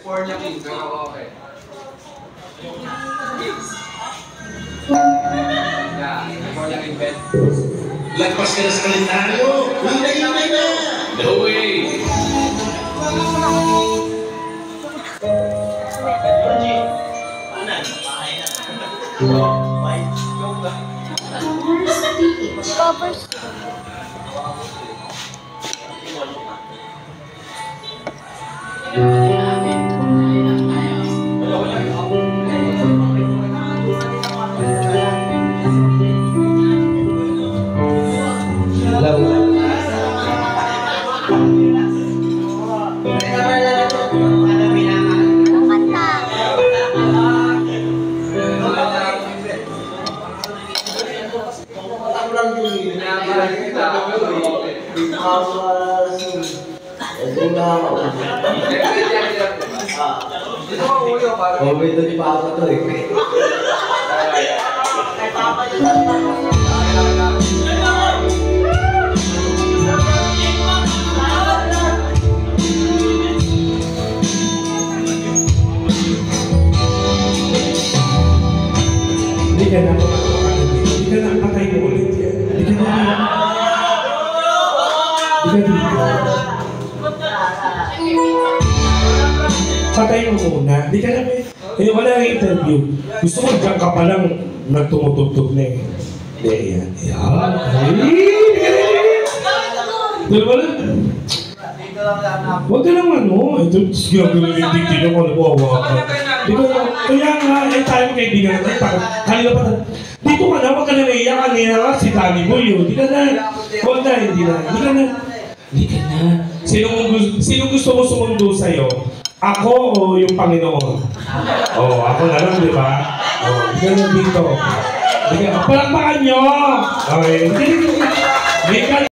California Kings. Okay. Kings. Yeah, California King bed. Lagpas ka na sa kalendaryo. Hintay na. No way. Covers. Covid na ni Papa to eh. Hindi ka na patay mo ulit yan. Hindi ka na. Patay mo muna. Hindi ka na wala nang interview. Gusto mo dyan ka palang nagtumutugtog na eh. Hindi, yan. Yan. Dito ba lang? Huwag ka lang ano. Ito, gagawin yung dito ko. Kaya nga, yung tayo kaibigan natin. Kanina pa na. Dito ka na, huwag ka na naiyak. Kanina nga, si Danny Boy yun. Hindi ka na. Huwag na, hindi na. Hindi ka na. Hindi ka na. Sino gusto mo sumundo sa'yo? Ako o yung Panginoon? Oo, ako na lang, di ba? Oo, ganun dito. Palakpakan nyo! Okay.